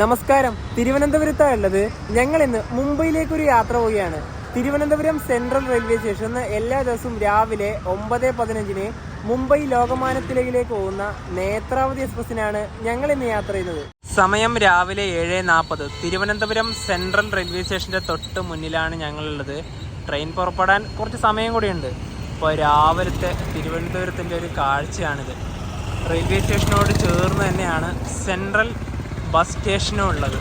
നമസ്കാരം, തിരുവനന്തപുരത്താണ് ഉള്ളത്. ഞങ്ങൾ ഇന്ന് മുംബൈയിലേക്കൊരു യാത്ര പോവുകയാണ്. തിരുവനന്തപുരം സെൻട്രൽ റെയിൽവേ സ്റ്റേഷനിൽ എല്ലാ ദിവസവും രാവിലെ 9:15 മുംബൈ ലോകമാന്യത്തിലകിലേക്ക് പോകുന്ന നേത്രാവതി എക്സ്പ്രസിനാണ് ഞങ്ങൾ ഇന്ന് യാത്ര ചെയ്യുന്നത്. സമയം രാവിലെ 7:40. തിരുവനന്തപുരം സെൻട്രൽ റെയിൽവേ സ്റ്റേഷന്റെ തൊട്ട് മുന്നിലാണ് ഞങ്ങളുള്ളത്. ട്രെയിൻ പുറപ്പെടാൻ കുറച്ച് സമയം കൂടിയുണ്ട്. അപ്പോൾ രാവിലത്തെ തിരുവനന്തപുരത്തിൻ്റെ ഒരു കാഴ്ചയാണിത്. റെയിൽവേ സ്റ്റേഷനോട് ചേർന്ന് തന്നെയാണ് സെൻട്രൽ ബസ് സ്റ്റേഷനും ഉള്ളത്.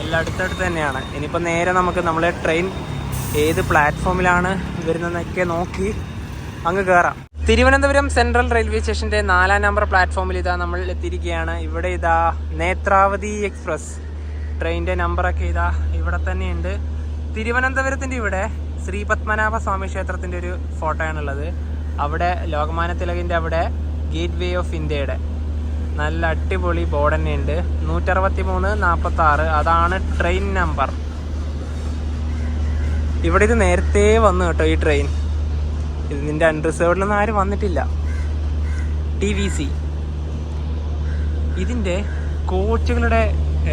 എല്ലാം അടുത്തടുത്ത് തന്നെയാണ്. ഇനിയിപ്പോൾ നേരെ നമുക്ക് നമ്മളെ ട്രെയിൻ ഏത് പ്ലാറ്റ്ഫോമിലാണ് വരുന്നതെന്നൊക്കെ നോക്കി അങ്ങ് കയറാം. തിരുവനന്തപുരം സെൻട്രൽ റെയിൽവേ സ്റ്റേഷൻ്റെ 4-ാം നമ്പർ പ്ലാറ്റ്ഫോമിൽ ഇതാ നമ്മൾ എത്തിയിരിക്കുകയാണ്. ഇവിടെ ഇതാ നേത്രാവതി എക്സ്പ്രസ് ട്രെയിനിൻ്റെ നമ്പറൊക്കെ ഇതാ ഇവിടെ തന്നെയുണ്ട്. തിരുവനന്തപുരത്തിൻ്റെ ഇവിടെ ശ്രീ പത്മനാഭ സ്വാമി ക്ഷേത്രത്തിൻ്റെ ഒരു ഫോട്ടോയാണുള്ളത്. അവിടെ ലോകമാന്യ തിലകിൻ്റെ അവിടെ ഗേറ്റ് വേ ഓഫ് ഇന്ത്യയുടെ നല്ല അടിപൊളി ബോർഡ് തന്നെയുണ്ട്. 163-46 അതാണ് ട്രെയിൻ നമ്പർ. ഇവിടെ ഇത് നേരത്തെ വന്നു കേട്ടോ ഈ ട്രെയിൻ. ഇതിൻ്റെ അൺറിസർവ്ഡിലൊന്നും ആരും വന്നിട്ടില്ല. TVC. ഇതിൻ്റെ കോച്ചുകളുടെ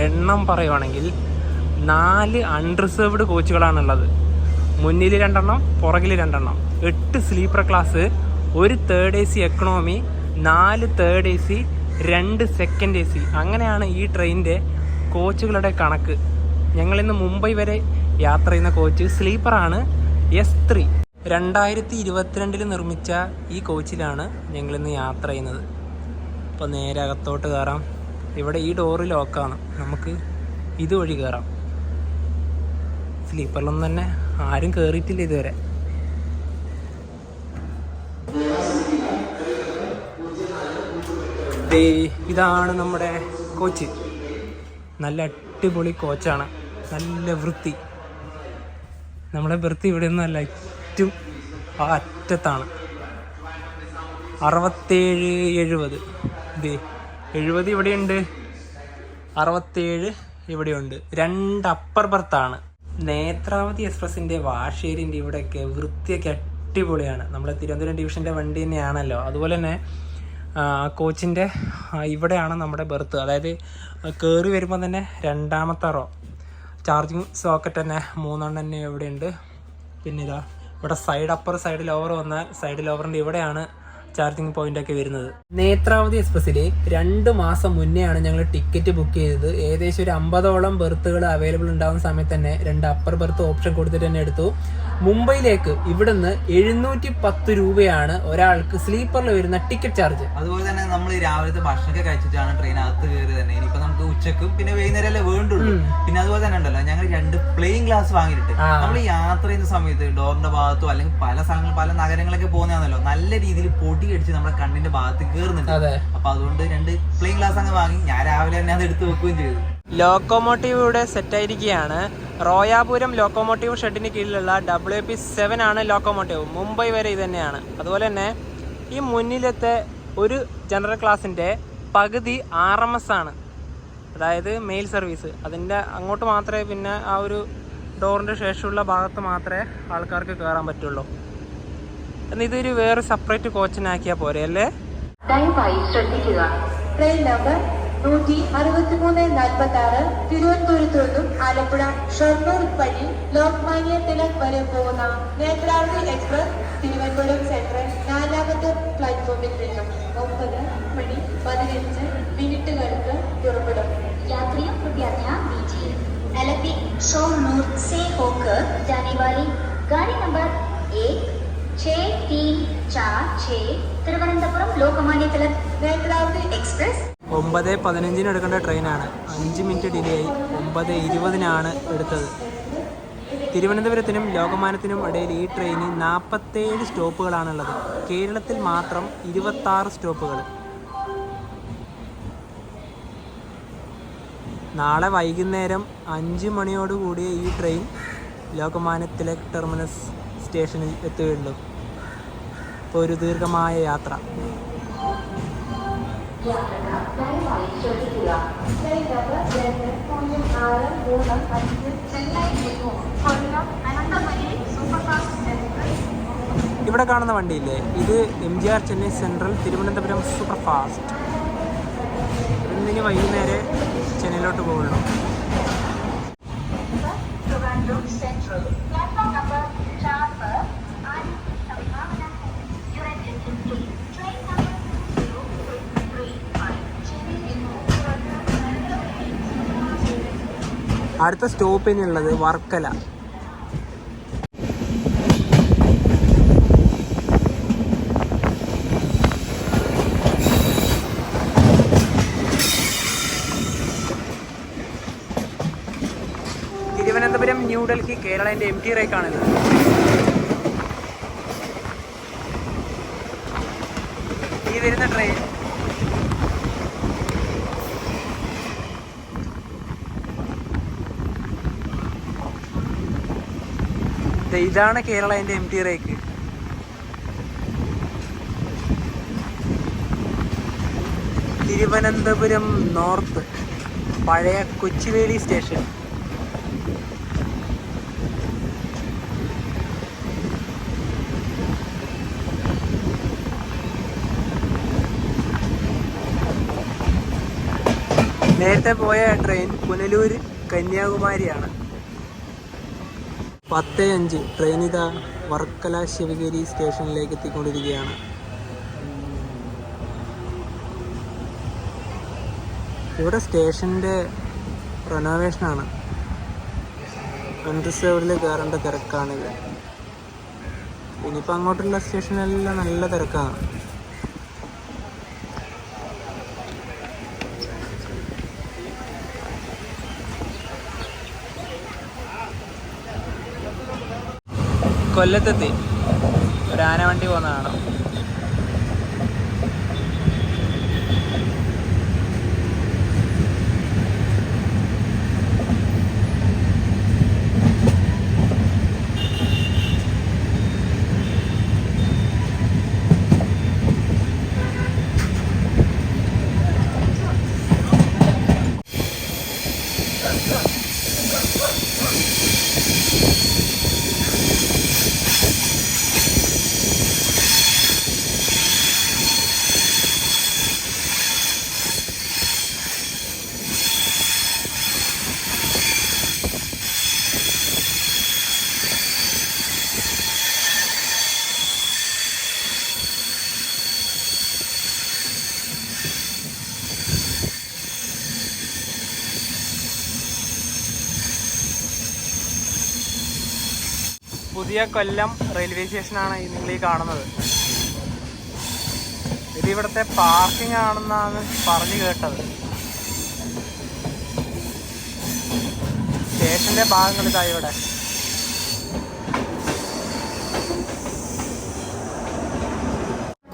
എണ്ണം പറയുവാണെങ്കിൽ 4 അൺറിസർവ്ഡ് കോച്ചുകളാണുള്ളത്. മുന്നിൽ 2 പുറകിൽ 2 8 sleeper class, 1 third AC economy, 4 third AC, 2 second AC. അങ്ങനെയാണ് ഈ ട്രെയിനിൻ്റെ കോച്ചുകളുടെ കണക്ക്. ഞങ്ങളിന്ന് മുംബൈ വരെ യാത്ര ചെയ്യുന്ന കോച്ച് സ്ലീപ്പറാണ്, S3. 2022 നിർമ്മിച്ച ഈ കോച്ചിലാണ് ഞങ്ങളിന്ന് യാത്ര ചെയ്യുന്നത്. അപ്പോൾ നേരെ അകത്തോട്ട് കയറാം. ഇവിടെ ഈ ഡോറ് ലോക്കാണ്, നമുക്ക് ഇതുവഴി കയറാം. സ്ലീപ്പറിലൊന്നും തന്നെ ആരും കയറിയിട്ടില്ല ഇതുവരെ. ഇതാണ് നമ്മുടെ കോച്ച്. നല്ല അടിപൊളി കോച്ചാണ്, നല്ല വൃത്തി. നമ്മുടെ വൃത്തി ഇവിടെ ഒന്നുമല്ല, ഏറ്റവും അറ്റത്താണ്. 67-70. 70 ഇവിടെയുണ്ട്, 67 ഇവിടെയുണ്ട്. 2 അപ്പർ ബർത്താണ്. നേത്രാവതി എക്സ്പ്രസിൻ്റെ വാഷേരിൻ്റെ ഇവിടെയൊക്കെ വൃത്തിയൊക്കെ അടിപൊളിയാണ്. നമ്മുടെ തിരുവനന്തപുരം ഡിവിഷൻ്റെ വണ്ടി തന്നെയാണല്ലോ. അതുപോലെ തന്നെ കോച്ചിൻ്റെ ഇവിടെയാണ് നമ്മുടെ ബെർത്ത്. അതായത് കയറി വരുമ്പോൾ തന്നെ 2ാമത്തെ റോ. ചാർജിങ് സോക്കറ്റ് തന്നെ 3 തന്നെ ഇവിടെയുണ്ട്. പിന്നെ ഇതാ ഇവിടെ അപ്പർ സൈഡ് ലോവർ വന്നാൽ സൈഡ് ലോവറിൻ്റെ ഇവിടെയാണ് ചാർജിങ് പോയിൻ്റൊക്കെ വരുന്നത്. നേത്രാവതി എക്സ്പ്രസ്സിൽ 2 മാസം മുന്നെയാണ് ഞങ്ങൾ ടിക്കറ്റ് ബുക്ക് ചെയ്തത്. ഏകദേശം ഒരു 50ഓളം ബെർത്തുകൾ അവൈലബിൾ ഉണ്ടാകുന്ന സമയത്ത് തന്നെ 2 അപ്പർ ബെർത്ത് ഓപ്ഷൻ കൊടുത്തിട്ട് തന്നെ എടുത്തു. മുംബൈയിലേക്ക് ഇവിടുന്ന് 710 രൂപയാണ് ഒരാൾക്ക് സ്ലീപ്പറിൽ വരുന്ന ടിക്കറ്റ് ചാർജ്. അതുപോലെ തന്നെ നമ്മൾ രാവിലത്തെ ഭക്ഷണമൊക്കെ കഴിച്ചിട്ടാണ് ട്രെയിനകത്ത് കയറി തന്നെ. ഇനിയിപ്പോ നമുക്ക് ഉച്ചക്കും പിന്നെ വൈകുന്നേരം അല്ലേ വേണ്ടുള്ളൂ. പിന്നെ അതുപോലെ തന്നെ ഉണ്ടല്ലോ, ഞങ്ങൾ 2 പ്ലെയിൻ ഗ്ലാസ് വാങ്ങിയിട്ട് നമ്മൾ യാത്ര ചെയ്യുന്ന സമയത്ത് ഡോറിന്റെ ഭാഗത്തോ അല്ലെങ്കിൽ പല സ്ഥലങ്ങൾ പല നഗരങ്ങളൊക്കെ പോകുന്നതാണല്ലോ, നല്ല രീതിയിൽ പൊടി അടിച്ച് നമ്മുടെ കണ്ണിന്റെ ഭാഗത്ത് കയറുന്നുണ്ട്. അപ്പൊ അതുകൊണ്ട് 2 പ്ലെയിൻ ഗ്ലാസ് അങ്ങ് വാങ്ങി ഞാൻ രാവിലെ തന്നെ അത് എടുത്ത് വെക്കുകയും ചെയ്തു. ലോക്കോമോട്ടീവ് ഇവിടെ സെറ്റായിരിക്കുകയാണ്. റോയാപുരം ലോക്കോമോട്ടീവ് ഷെഡിന് കീഴിലുള്ള WP7 ആണ് ലോക്കോമോട്ടീവ്. മുംബൈ വരെ ഇത് തന്നെയാണ്. അതുപോലെ തന്നെ ഈ മുന്നിലത്തെ ഒരു ജനറൽ ക്ലാസിൻ്റെ പകുതി RMS ആണ്, അതായത് മെയിൽ സർവീസ്. അതിൻ്റെ അങ്ങോട്ട് മാത്രമേ, പിന്നെ ആ ഒരു ഡോറിൻ്റെ ശേഷമുള്ള ഭാഗത്ത് മാത്രമേ ആൾക്കാർക്ക് കയറാൻ പറ്റുള്ളൂ. എന്നാൽ ഇതൊരു വേറെ സെപ്പറേറ്റ് കോച്ചിനാക്കിയാൽ പോരെ അല്ലേ? ദയവായി ശ്രദ്ധിക്കുക, ട്രെയിൻ നമ്പർ 163-46 തിരുവനന്തപുരത്തു നിന്നും ആലപ്പുഴ ഷൊർണൂർ വഴി ലോകമാന്യ തിലക് വരെ പോകുന്ന നേത്രാവതി എക്സ്പ്രസ് തിരുവനന്തപുരം സെൻട്രൽ 4ാമത്തെ പ്ലാറ്റ്ഫോമിൽ നിന്നും 9:15 പുറപ്പെടും. यात्रियों कृपया ध्यान दीजिए, LP शोरनूर से होकर जाने वाली गाड़ी नंबर 16346 തിരുവനന്തപുരം ലോകമാന്യ തിലക് നേത്രാവതി എക്സ്പ്രസ് 9:15 എടുക്കേണ്ട ട്രെയിനാണ്. 5 മിനിറ്റ് ഡിലേ ആയി. 9:20 എടുത്തത്. തിരുവനന്തപുരത്തിനും ലോകമാന്യത്തിനും ഇടയിൽ ഈ ട്രെയിനിൽ 47 സ്റ്റോപ്പുകളാണുള്ളത്. കേരളത്തിൽ മാത്രം 26 സ്റ്റോപ്പുകൾ. നാളെ വൈകുന്നേരം 5 മണിയോടുകൂടി ഈ ട്രെയിൻ ലോകമാന്യ തിലക് ടെർമിനസ് സ്റ്റേഷനിൽ എത്തുകയുള്ളൂ. ഇപ്പോൾ ഒരു ദീർഘമായ യാത്ര. ദയവായി ശ്രദ്ധിക്കുക, train number 2-0-6-3-5 Chennai Kollam Ananthapuri superfast express. ഇവിടെ കാണുന്ന വണ്ടിയില്ലേ, ഇത് MGR Chennai central Thiruvananthapuram superfast. ഇന്നിനി വൈകുന്നേരം ചെന്നൈയിലോട്ട് പോകുള്ളൂ. Trivandrum Central, platform number 4 पर आज की संभावना है. Your attention please. Train number 0635 Chennai അടുത്ത സ്റ്റോപ്പിനുള്ളത് വർക്കല. തിരുവനന്തപുരം ന്യൂഡൽഹി കേരളൻ്റെ MT റേക്കാണിത്. ഈ വരുന്ന ട്രെയിൻ ഇതാണ് കേരളൻ്റെ MT റേക്ക്. തിരുവനന്തപുരം നോർത്ത് പഴയ കൊച്ചുവേളി സ്റ്റേഷൻ. നേരത്തെ പോയ ട്രെയിൻ പുനലൂർ കന്യാകുമാരിയാണ്. 10:05 ട്രെയിൻ ഇതാ വർക്കല ശിവഗിരി സ്റ്റേഷനിലേക്ക് എത്തിക്കൊണ്ടിരിക്കുകയാണ്. ഇവിടെ സ്റ്റേഷൻ്റെ റെനോവേഷനാണ്. അൺറിസർവ്ഡിൽ കയറേണ്ട തിരക്കാണിത്. ഇനിയിപ്പോൾ അങ്ങോട്ടുള്ള സ്റ്റേഷനെല്ലാം നല്ല തിരക്കാണ്. കൊല്ലത്തെത്തി ഒരു ആനവണ്ടി പോകുന്നതാണ്. പുതിയ കൊല്ലം റെയിൽവേ സ്റ്റേഷനാണ് നിങ്ങൾ ഈ കാണുന്നത്. ഇത് ഇവിടുത്തെ പാർക്കിംഗ് ആണെന്നാണ് പറഞ്ഞു കേട്ടത്. സ്റ്റേഷന്റെ ഭാഗങ്ങൾ ഇതാ ഇവിടെ.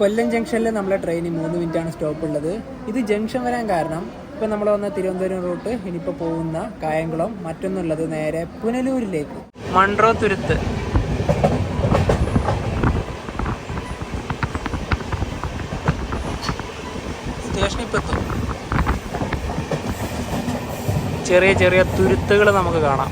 കൊല്ലം ജംഗ്ഷനിൽ നമ്മളെ ട്രെയിന് 3 മിനിറ്റാണ് സ്റ്റോപ്പ് ഉള്ളത്. ഇത് ജംഗ്ഷൻ വരാൻ കാരണം ഇപ്പം നമ്മൾ വന്ന തിരുവനന്തപുരം റൂട്ട് ഇനിയിപ്പോൾ പോകുന്ന കായംകുളം, മറ്റൊന്നുള്ളത് നേരെ പുനലൂരിലേക്ക്. മൺട്രോ തുരുത്ത് സ്റ്റേഷനിൽ ഇപ്പോൾ എത്തും. ചെറിയ ചെറിയ തുരുത്തുകൾ നമുക്ക് കാണാം.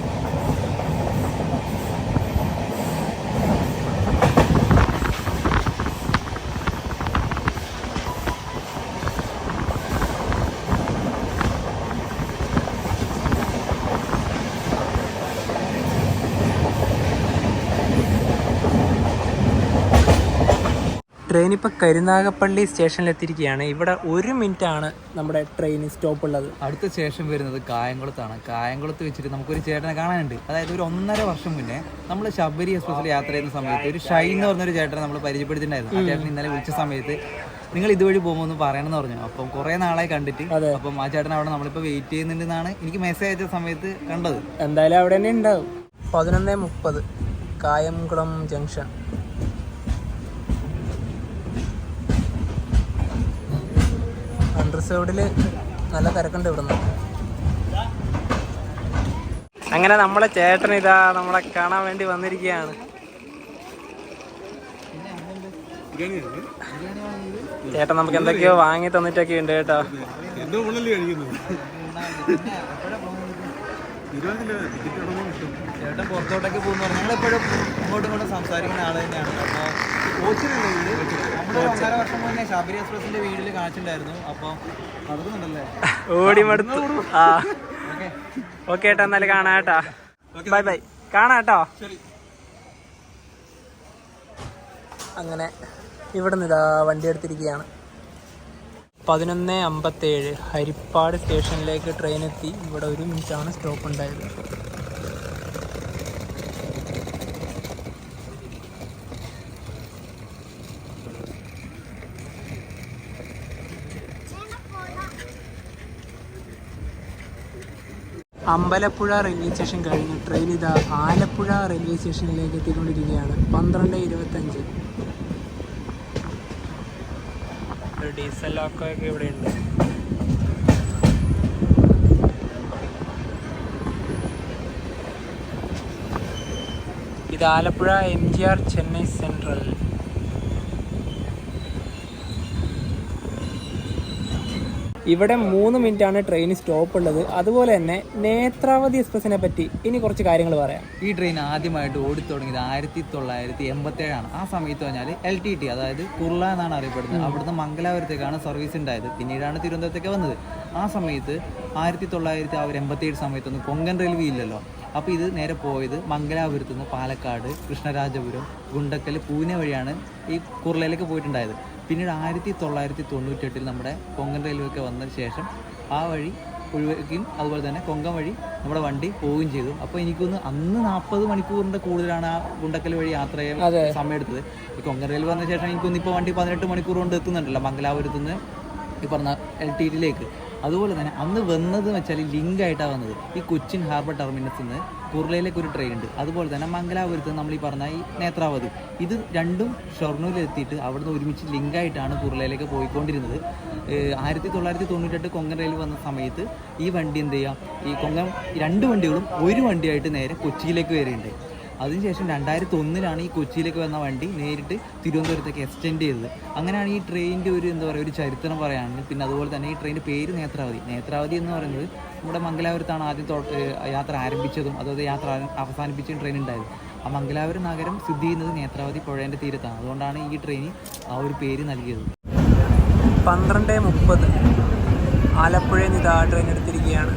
ട്രെയിൻ ഇപ്പോൾ കരുനാഗപ്പള്ളി സ്റ്റേഷനിലെത്തിയിരിക്കുകയാണ്. ഇവിടെ 1 മിനിറ്റാണ് നമ്മുടെ ട്രെയിൻ സ്റ്റോപ്പ് ഉള്ളത്. അടുത്ത സ്റ്റേഷൻ വരുന്നത് കായംകുളത്താണ്. കായംകുളത്ത് വെച്ചിട്ട് നമുക്കൊരു ചേട്ടനെ കാണാനുണ്ട്. അതായത് ഒരു 1.5 വർഷം മുന്നേ നമ്മൾ ശബരി എക്സ്പ്രസ്സിൽ യാത്ര ചെയ്യുന്ന സമയത്ത് ഒരു ഷൈൻ എന്ന് പറഞ്ഞൊരു ചേട്ടനെ നമ്മൾ പരിചയപ്പെടുത്തിയിട്ടുണ്ടായിരുന്നു. ആ ചേട്ടൻ ഇന്നലെ വിളിച്ച സമയത്ത് നിങ്ങൾ ഇതുവഴി പോകുമ്പോൾ ഒന്ന് പറയണമെന്ന് പറഞ്ഞു. അപ്പം കുറേ നാളായി കണ്ടിട്ട്. അപ്പം ആ ചേട്ടൻ അവിടെ നമ്മളിപ്പോൾ വെയിറ്റ് ചെയ്യുന്നുണ്ടെന്നാണ് എനിക്ക് മെസ്സേജ് അയച്ച സമയത്ത് കണ്ടത്. എന്തായാലും അവിടെ തന്നെ ഉണ്ടാവും. 11:30 കായംകുളം ജംഗ്ഷൻ. അൺറിസർവ്ഡിൽ നല്ല തിരക്കുണ്ട് ഇവിടുന്ന്. അങ്ങനെ നമ്മളെ ചേട്ടൻ ഇതാ നമ്മളെ കാണാൻ വേണ്ടി വന്നിരിക്കുകയാണ്. ചേട്ടൻ നമുക്ക് എന്തൊക്കെയോ വാങ്ങി തന്നിട്ടൊക്കെ ഉണ്ട് കേട്ടോ. ചേട്ടൻ പുറത്തോട്ടൊക്കെ പോകുന്നു പറഞ്ഞു. ഞങ്ങളെപ്പോഴും ഇങ്ങോട്ടും സംസാരിക്കുന്ന ആൾ തന്നെയാണ്. അപ്പോൾ നമ്മുടെ 1.5 വർഷം മുന്നേ ശബരി എക്സ്പ്രസിന്റെ വീഡിയോയിൽ കാണിച്ചിട്ടുണ്ടായിരുന്നു. അപ്പോൾ നടക്കുന്നുണ്ടല്ലേ? ഓടി മടുത്തു. ആ ഓക്കെ ഏട്ടാ, എന്നാലും കാണാട്ടാ. Bye bye, കാണാട്ടോ. അങ്ങനെ ഇവിടെ നിന്ന് ഇതാ വണ്ടി എടുത്തിരിക്കുകയാണ്. 11:57 ഹരിപ്പാട് സ്റ്റേഷനിലേക്ക് ട്രെയിൻ എത്തി. ഇവിടെ 1 മിനിറ്റാണ് സ്റ്റോപ്പ് ഉണ്ടായത്. അമ്പലപ്പുഴ റെയിൽവേ സ്റ്റേഷൻ കഴിഞ്ഞ് ട്രെയിൻ ഇതാ ആലപ്പുഴ റെയിൽവേ സ്റ്റേഷനിലേക്ക് എത്തിക്കൊണ്ടിരിക്കുകയാണ്. 12:25. ഒരു ഡീസൽ ലോക്കൊക്കെ ഇവിടെയുണ്ട്. ഇത് ആലപ്പുഴ MGR ചെന്നൈ സെൻട്രൽ. ഇവിടെ 3 മിനിറ്റാണ് ട്രെയിൻ സ്റ്റോപ്പ് ഉള്ളത്. അതുപോലെ തന്നെ നേത്രാവതി എക്സ്പ്രസിനെ പറ്റി ഇനി കുറച്ച് കാര്യങ്ങൾ പറയാം. ഈ ട്രെയിൻ ആദ്യമായിട്ട് ഓടിത്തുടങ്ങിയത് 1987 ആ സമയത്ത് പറഞ്ഞാൽ LTT, അതായത് കുർള എന്നാണ് അറിയപ്പെടുന്നത്. അവിടുന്ന് മംഗലാപുരത്തേക്കാണ് സർവീസ് ഉണ്ടായത്. പിന്നീടാണ് തിരുവനന്തപുരത്തേക്ക് വന്നത്. ആ സമയത്ത് 1987 സമയത്തൊന്നും കൊങ്കൺ റെയിൽവേ ഇല്ലല്ലോ. അപ്പോൾ ഇത് നേരെ പോയത് മംഗലാപുരത്ത് നിന്ന് പാലക്കാട്, കൃഷ്ണരാജപുരം, ഗുണ്ടക്കൽ, പൂനെ വഴിയാണ് ഈ കുർളയിലേക്ക് പോയിട്ടുണ്ടായത്. പിന്നീട് 1998 നമ്മുടെ കൊങ്കൺ റെയിൽവേ ഒക്കെ വന്നതിന് ശേഷം ആ വഴി ഒഴിവാക്കുകയും അതുപോലെ തന്നെ കൊങ്കൺ വഴി നമ്മുടെ വണ്ടി പോവുകയും ചെയ്തു. അപ്പോൾ എനിക്കൊന്ന് അന്ന് 40 മണിക്കൂറിൻ്റെ കൂടുതലാണ് ആ ഗുണ്ടക്കൽ വഴി യാത്ര ചെയ്യാൻ സമയം എടുത്തത്. ഈ കൊങ്കൺ റെയിൽവേ വന്ന ശേഷം എനിക്കൊന്ന് ഇപ്പോൾ വണ്ടി 18 മണിക്കൂർ കൊണ്ട് എത്തുന്നുണ്ടല്ലോ മംഗലാപുരത്ത് നിന്ന് ഈ പറഞ്ഞ LTTയിലേക്ക്. അതുപോലെ തന്നെ അന്ന് വന്നതെന്ന് വെച്ചാൽ ലിങ്കായിട്ടാണ് വന്നത്. ഈ കൊച്ചിൻ ഹാർബർ ടെർമിനസിൽ നിന്ന് കുർളയിലേക്ക് ഒരു ട്രെയിൻ ഉണ്ട്. അതുപോലെ തന്നെ മംഗലാപുരത്ത് നമ്മൾ ഈ പറഞ്ഞ ഈ നേത്രാവതി, ഇത് രണ്ടും ഷൊർണൂരിലെത്തിയിട്ട് അവിടുന്ന് ഒരുമിച്ച് ലിങ്കായിട്ടാണ് കുർളയിലേക്ക് പോയിക്കൊണ്ടിരുന്നത്. 1998 കൊങ്കൺ റെയിൽവേ വന്ന സമയത്ത് ഈ വണ്ടി എന്ത് ചെയ്യാം, ഈ കൊങ്കൺ 2 വണ്ടികളും ഒരു വണ്ടിയായിട്ട് നേരെ കൊച്ചിയിലേക്ക് വരെയുണ്ട്. അതിനുശേഷം 2001 ഈ കൊച്ചിയിലേക്ക് വന്ന വണ്ടി നേരിട്ട് തിരുവനന്തപുരത്തേക്ക് എക്സ്റ്റെൻഡ് ചെയ്തത്. അങ്ങനെയാണ് ഈ ട്രെയിനിൻ്റെ ഒരു എന്താ പറയുക ഒരു ചരിത്രം പറയുകയാണെങ്കിൽ. പിന്നെ അതുപോലെ തന്നെ ഈ ട്രെയിനിൻ്റെ പേര് നേത്രാവതി. നേത്രാവതി എന്ന് പറയുന്നത് നമ്മുടെ മംഗലാപുരത്താണ് ആദ്യം യാത്ര ആരംഭിച്ചതും അതുപോലെ യാത്ര അവസാനിപ്പിച്ചതും ട്രെയിൻ ഉണ്ടായത്. ആ മംഗലാപുരം നഗരം സ്ഥിതി ചെയ്യുന്നത് നേത്രാവതി പുഴേൻ്റെ തീരത്താണ്. അതുകൊണ്ടാണ് ഈ ട്രെയിന് ആ ഒരു പേര് നൽകിയത്. 12:30 ആലപ്പുഴയിൽ നിന്ന് ഇതാ ട്രെയിൻ എടുത്തിരിക്കുകയാണ്.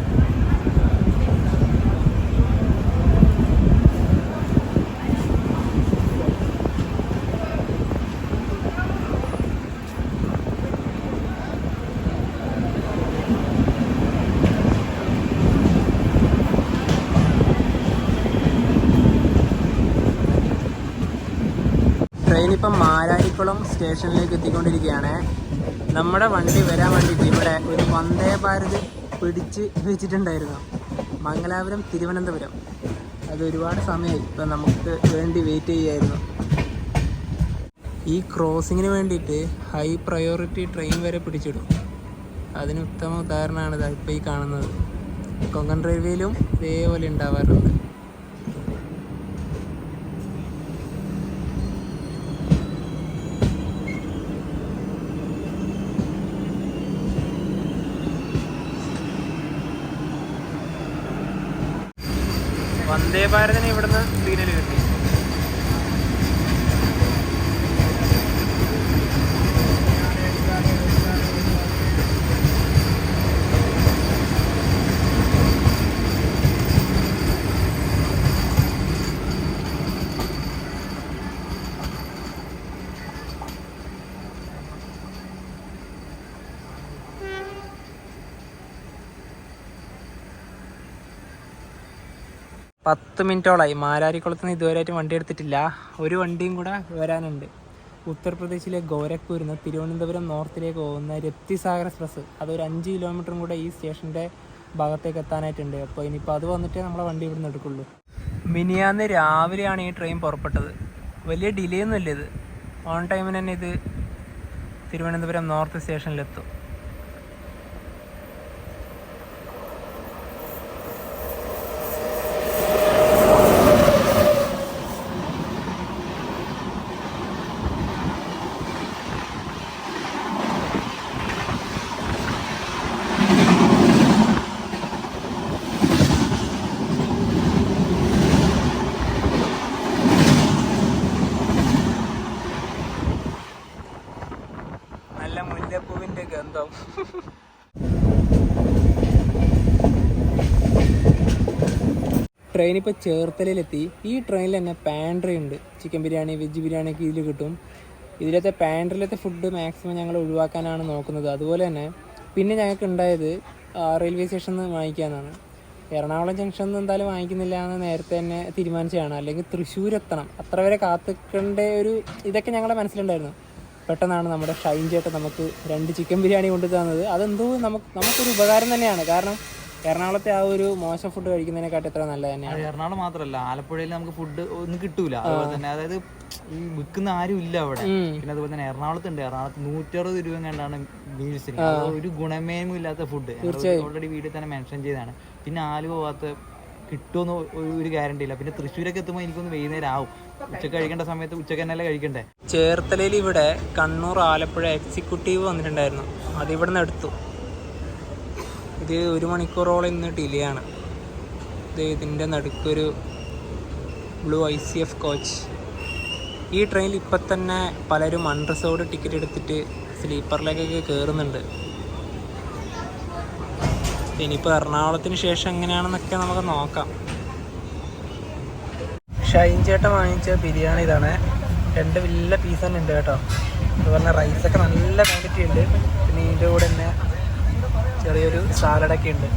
ട്രെയിനിപ്പം മാരാരിക്കുളം സ്റ്റേഷനിലേക്ക് എത്തിക്കൊണ്ടിരിക്കുകയാണ്. നമ്മുടെ വണ്ടി വരാൻ വേണ്ടിയിട്ട് ഇവിടെ ഒരു വന്ദേ ഭാരത് പിടിച്ച് വെച്ചിട്ടുണ്ടായിരുന്നു, മംഗലാപുരം തിരുവനന്തപുരം. അത് ഒരുപാട് സമയമായി ഇപ്പം നമുക്ക് വേണ്ടി വെയിറ്റ് ചെയ്യായിരുന്നു. ഈ ക്രോസിങ്ങിന് വേണ്ടിയിട്ട് ഹൈ പ്രയോറിറ്റി ട്രെയിൻ വരെ പിടിച്ചിടും. അതിന് ഉത്തമ ഉദാഹരണമാണ് ഇതാ ഇപ്പോൾ ഈ കാണുന്നത്. കൊങ്കൺ റെയിൽവേയിലും ഇതേപോലെ ഉണ്ടാവാറുണ്ട്. വന്ദേ ഭാരതിന് ഇവിടുന്ന് സിഗ്നൽ കിട്ടി. പത്ത് മിനിറ്റോളായി മാരാരിക്കുളത്ത് നിന്ന് ഇതുവരെയായിട്ട് വണ്ടി എടുത്തിട്ടില്ല. ഒരു വണ്ടിയും കൂടെ വരാനുണ്ട്. ഉത്തർപ്രദേശിലെ ഗോരഖ്പൂരിൽ നിന്ന് തിരുവനന്തപുരം നോർത്തിലേക്ക് പോകുന്ന രപ്തിസാഗർ എക്സ്പ്രസ്, അതൊരു 5 കിലോമീറ്ററും കൂടെ ഈ സ്റ്റേഷൻ്റെ ഭാഗത്തേക്ക് എത്താനായിട്ടുണ്ട്. അപ്പോൾ ഇനിയിപ്പോൾ അത് വന്നിട്ടേ നമ്മളെ വണ്ടി ഇവിടെ നിന്ന് എടുക്കുള്ളൂ. മിനിയാന്ന് രാവിലെയാണ് ഈ ട്രെയിൻ പുറപ്പെട്ടത്. വലിയ ഡിലേ ഒന്നുമില്ല. ഇത് ഓൺ ടൈമിന് തന്നെ ഇത് തിരുവനന്തപുരം നോർത്ത് സ്റ്റേഷനിലെത്തും. ട്രെയിൻ ഇപ്പോൾ ചേർത്തലയിലെത്തി. ഈ ട്രെയിനിൽ തന്നെ പാൻട്രി ഉണ്ട്. ചിക്കൻ ബിരിയാണി, വെജ് ബിരിയാണി ഒക്കെ ഇതിൽ കിട്ടും. ഇതിലത്തെ പാൻട്രിയിലത്തെ ഫുഡ് മാക്സിമം ഞങ്ങൾ ഒഴിവാക്കാനാണ് നോക്കുന്നത്. അതുപോലെ തന്നെ പിന്നെ ഞങ്ങൾക്ക് ഉണ്ടായത് റെയിൽവേ സ്റ്റേഷനിൽ നിന്ന് വാങ്ങിക്കാനാണ്. എറണാകുളം ജംഗ്ഷനിൽ നിന്ന് എന്തായാലും വാങ്ങിക്കുന്നില്ല എന്ന് നേരത്തെ തന്നെ തീരുമാനിച്ചതാണ്. അല്ലെങ്കിൽ തൃശ്ശൂർ എത്തണം, അത്ര വരെ കാത്തിക്കേണ്ട ഒരു ഇതൊക്കെ ഞങ്ങളുടെ മനസ്സിലുണ്ടായിരുന്നു. പെട്ടെന്നാണ് നമ്മുടെ ഷൈൻ ചേട്ടൻ നമുക്ക് 2 ചിക്കൻ ബിരിയാണി കൊണ്ടു തന്നത്. അതെന്തോ നമുക്കൊരു ഉപകാരം തന്നെയാണ്. കാരണം എറണാകുളത്തെ ആ ഒരു മോശം ഫുഡ് കഴിക്കുന്നതിനെക്കാട്ടി എത്ര നല്ലത് തന്നെയാണ്. എറണാകുളം മാത്രമല്ല, ആലപ്പുഴയിൽ നമുക്ക് ഫുഡ് ഒന്നും കിട്ടൂല. അതുപോലെ തന്നെ അതായത് ഈ വിൽക്കുന്ന ആരും ഇല്ല അവിടെ. പിന്നെ അതുപോലെ തന്നെ എറണാകുളത്ത് 160 രൂപ കണ്ടാണ് മീൽസിന്. ഒരു ഗുണമേന്മ ഇല്ലാത്ത ഫുഡ് ഓൾറെഡി വീട്ടിൽ തന്നെ മെൻഷൻ ചെയ്താണ്. പിന്നെ ആലുവ ഭാഗത്ത് കിട്ടുമെന്ന് ഒരു ഗ്യാരണ്ടി ഇല്ല. പിന്നെ തൃശ്ശൂരൊക്കെ എത്തുമ്പോൾ എനിക്കൊന്ന് വൈകുന്നേരം ആവും. ഉച്ചക്ക് കഴിക്കേണ്ട സമയത്ത് ഉച്ചക്ക് തന്നെയല്ലേ കഴിക്കണ്ടേ. ചേർത്തലയിൽ ഇവിടെ കണ്ണൂർ ആലപ്പുഴ എക്സിക്യൂട്ടീവ് വന്നിട്ടുണ്ടായിരുന്നു. അത് ഇവിടെ നിന്ന് എടുത്തു. ഇത് 1 മണിക്കൂറോളം ഇന്ന് ഡിലേ ആണ്. ഇതിൻ്റെ നടുക്കൊരു ബ്ലൂ ICF കോച്ച്. ഈ ട്രെയിനിൽ ഇപ്പം തന്നെ പലരും അൺറിസർവ്ഡ് ടിക്കറ്റ് എടുത്തിട്ട് സ്ലീപ്പറിലേക്കൊക്കെ കയറുന്നുണ്ട്. ഇനിയിപ്പോൾ എറണാകുളത്തിന് ശേഷം എങ്ങനെയാണെന്നൊക്കെ നമുക്ക് നോക്കാം. ഷൈൻ ചേട്ടൻ വാങ്ങിച്ച ബിരിയാണി ഇതാണ്. 2 വലിയ പീസ് തന്നെ ഉണ്ട് കേട്ടോ. അതുപോലെ റൈസൊക്കെ നല്ല ക്വാണ്ടിറ്റി ഉണ്ട്. പിന്നെ ഇതിൻ്റെ കൂടെ തന്നെ ചെറിയൊരു സാലഡൊക്കെ ഉണ്ട്.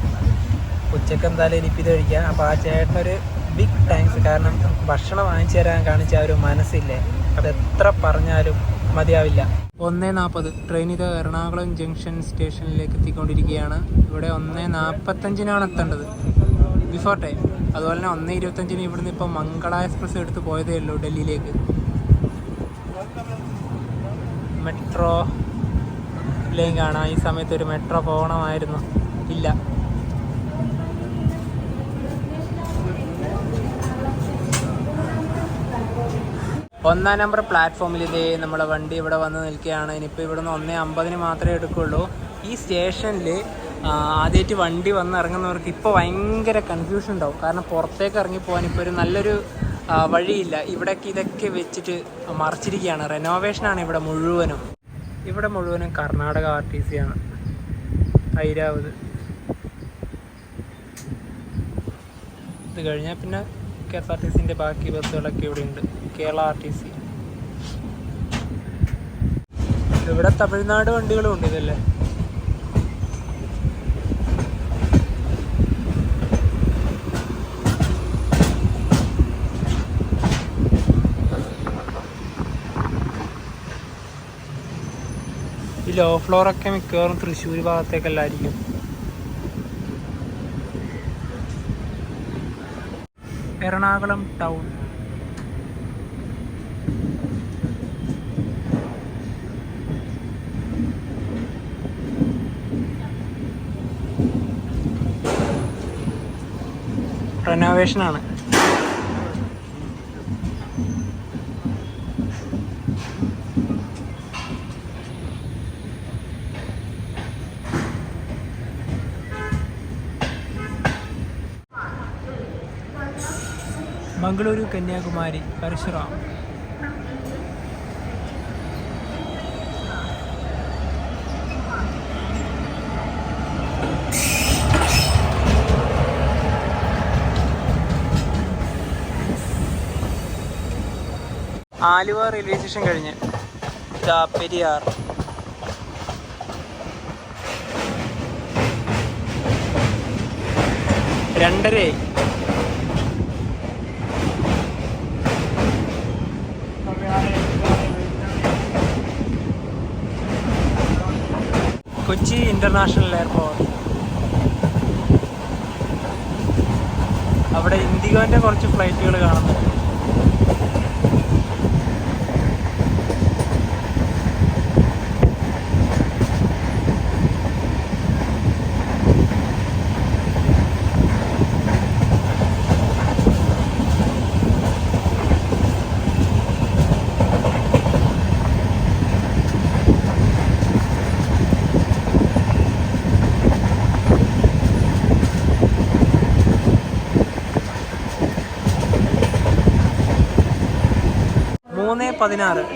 ഉച്ചക്ക് എന്തായാലും ഇനിയിപ്പോൾ ഇത് കഴിക്കാം. അപ്പോൾ ആ ചേട്ടനൊരു ബിഗ് താങ്ക്സ്. കാരണം ഭക്ഷണം വാങ്ങിച്ചു തരാൻ കാണിച്ച ആ ഒരു മനസ്സില്ലേ, അത് എത്ര പറഞ്ഞാലും മതിയാവില്ല. 1:40 ട്രെയിൻ ഇത് എറണാകുളം ജംഗ്ഷൻ സ്റ്റേഷനിലേക്ക് എത്തിക്കൊണ്ടിരിക്കുകയാണ്. ഇവിടെ 1:45 എത്തേണ്ടത്, ബിഫോർ ടൈം. അതുപോലെ തന്നെ 1:25 ഇവിടുന്ന് ഇപ്പോൾ മംഗള എക്സ്പ്രസ് എടുത്ത് പോയതേ ഉള്ളൂ ഡൽഹിയിലേക്ക്. മെട്രോ ലൈൻ കാണാം. ഈ സമയത്ത് ഒരു മെട്രോ പോകണമായിരുന്നു, ഇല്ല. ഒന്നാം നമ്പർ പ്ലാറ്റ്ഫോമിൽ ഇതേ നമ്മുടെ വണ്ടി ഇവിടെ വന്ന് നിൽക്കുകയാണ്. ഇനിയിപ്പോൾ ഇവിടുന്ന് 1:50 മാത്രമേ എടുക്കുകയുള്ളൂ. ഈ സ്റ്റേഷനിൽ ആദ്യമായിട്ട് വണ്ടി വന്ന് ഇറങ്ങുന്നവർക്ക് ഇപ്പോൾ ഭയങ്കര കൺഫ്യൂഷൻ ഉണ്ടാവും. കാരണം പുറത്തേക്ക് ഇറങ്ങിപ്പോകാൻ ഇപ്പോൾ ഒരു നല്ലൊരു വഴിയില്ല. ഇവിടേക്ക് ഇതൊക്കെ വെച്ചിട്ട് മറച്ചിരിക്കുകയാണ്. റെനോവേഷനാണ് ഇവിടെ മുഴുവനും. ഇവിടെ മുഴുവനും കർണാടക RTC ആണ്. ഐരാവത് ഇത് കഴിഞ്ഞാൽ പിന്നെ KSRTCൻ്റെ ബാക്കി ബസ്സുകളൊക്കെ ഇവിടെ ഉണ്ട്. കേരള RTC. ഇവിടെ തമിഴ്നാട് വണ്ടികളും ഉണ്ട്. ഇതല്ലേ ഈ ലോ ഫ്ലോറൊക്കെ മിക്കവാറും തൃശ്ശൂർ ഭാഗത്തേക്കല്ലായിരിക്കും. എറണാകുളം ടൗൺ. റെനോവേഷനാണ്. മംഗളൂരു കന്യാകുമാരി പരശുറാം. ആലുവ റെയിൽവേ സ്റ്റേഷൻ കഴിഞ്ഞ് പെരിയാർ. രണ്ടരയായി. Kochi international airport. അവിടെ ഇൻഡിഗോൻ്റെ കുറച്ച് ഫ്ലൈറ്റുകൾ കാണുന്നുണ്ട്.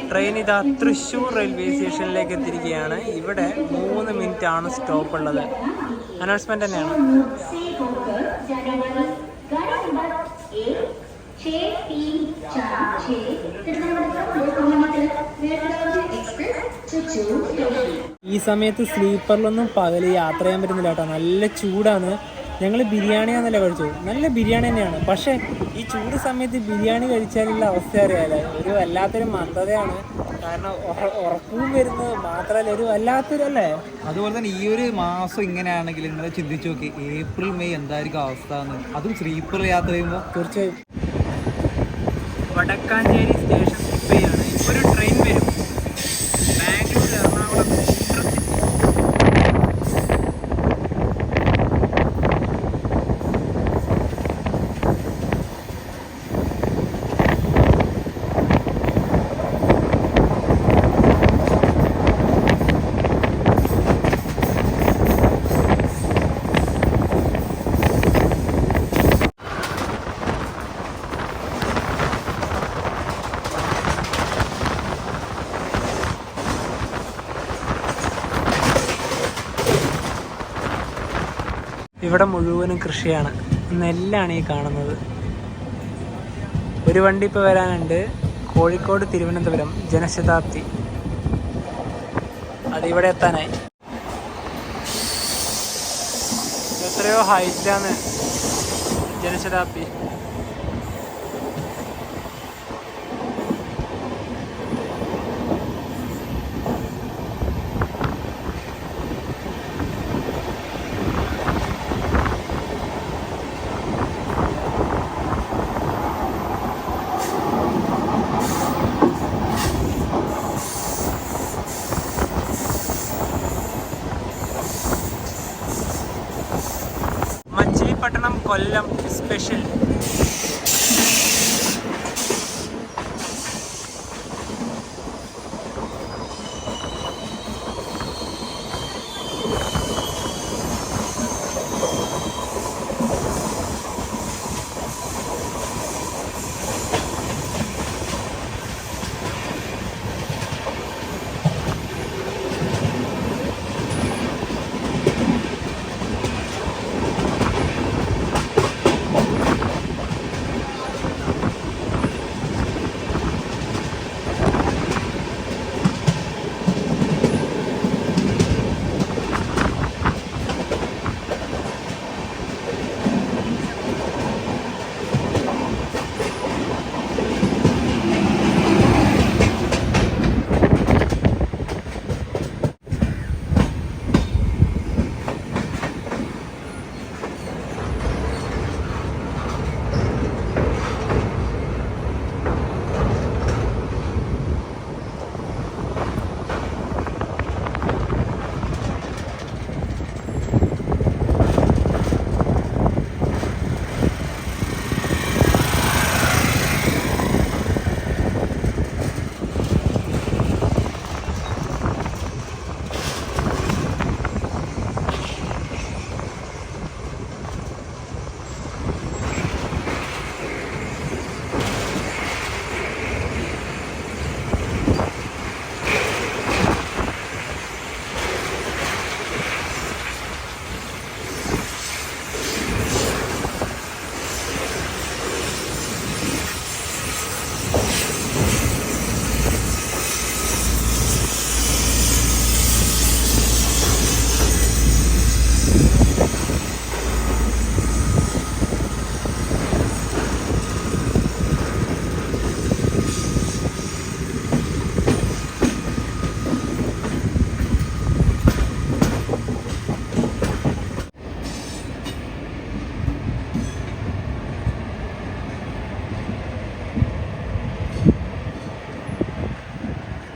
ട്രെയിൻ ഇതാ തൃശ്ശൂർ റെയിൽവേ സ്റ്റേഷനിലേക്ക് എത്തിയിരിക്കുകയാണ്. ഇവിടെ 3 മിനിറ്റാണ് സ്റ്റോപ്പ് ഉള്ളത്. അനൗൺസ്മെന്റ് തന്നെയാണ്. 63446 തിരുവനന്തപുരം ലോകമാന്യ തിലക് നേത്രാവതി എക്സ്പ്രസ് ചുറ്റൂർ സ്റ്റേഷൻ. ഈ സമയത്ത് സ്ലീപ്പറിലൊന്നും പകൽ യാത്ര ചെയ്യാൻ പറ്റുന്നില്ല കേട്ടോ, നല്ല ചൂടാണ്. ഞങ്ങൾ ബിരിയാണിയാന്നല്ല കഴിച്ചത്, നല്ല ബിരിയാണി തന്നെയാണ്. പക്ഷേ ഈ ചൂട് സമയത്ത് ബിരിയാണി കഴിച്ചാലുള്ള അവസ്ഥ അറിയാമല്ലേ, ഒരു വല്ലാത്തൊരു മന്ദതയാണ്. കാരണം ഉറക്കവും വരുന്നത് മാത്രമല്ല, ഒരു വല്ലാത്തൊരു അല്ലേ. അതുപോലെ തന്നെ ഈ ഒരു മാസം ഇങ്ങനെയാണെങ്കിൽ നിങ്ങൾ ചിന്തിച്ചു നോക്കി, ഏപ്രിൽ മെയ് എന്തായിരിക്കും അവസ്ഥ എന്ന്. അതും സ്ലീപ്പർ യാത്ര ചെയ്യുമ്പോൾ. തീർച്ചയായും വടക്കാഞ്ചേരി സ്റ്റേഷൻ സ്കിപ്പയാണ്. ഇപ്പോൾ ഒരു ട്രെയിൻ വരും ബാംഗ്ലൂർ എറണാകുളം ഇന്റർസിറ്റി. ഇവിടെ മുഴുവനും കൃഷിയാണ്, നെല്ലാണ് ഈ കാണുന്നത്. ഒരു വണ്ടി ഇപ്പോൾ വരാനുണ്ട്, കോഴിക്കോട് തിരുവനന്തപുരം ജനശതാബ്ദി. അതിവിടെ എത്താനായി. എത്രയോ ഹൈറ്റാണ് ജനശതാബ്ദി. മച്ചിലിപ്പട്ടണം കൊല്ലം സ്പെഷ്യൽ.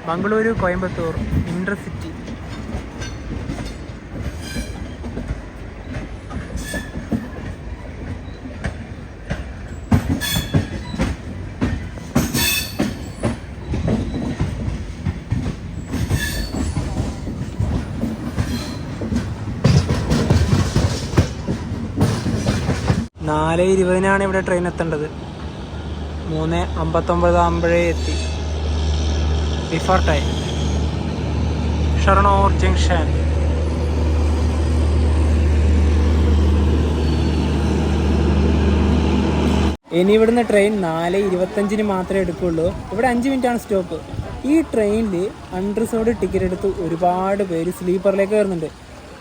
മംഗളൂരു കോയമ്പത്തൂർ ഇന്റർസിറ്റി. നാല് 20-നാണ് ഇവിടെ ട്രെയിൻ എത്തേണ്ടത്. 3:59 ആകുമ്പോഴേ എത്തി. Before time. ഷൊർണൂർ ജംഗ്ഷൻ. ഇനി ഇവിടുന്ന് ട്രെയിൻ 4:25 മാത്രമേ എടുക്കുള്ളൂ. ഇവിടെ 5 മിനിറ്റാണ് സ്റ്റോപ്പ്. ഈ ട്രെയിനിൽ അൺറിസർവ്ഡ് ടിക്കറ്റ് എടുത്ത് ഒരുപാട് പേര് സ്ലീപ്പറിലേക്ക് കയറുന്നുണ്ട്.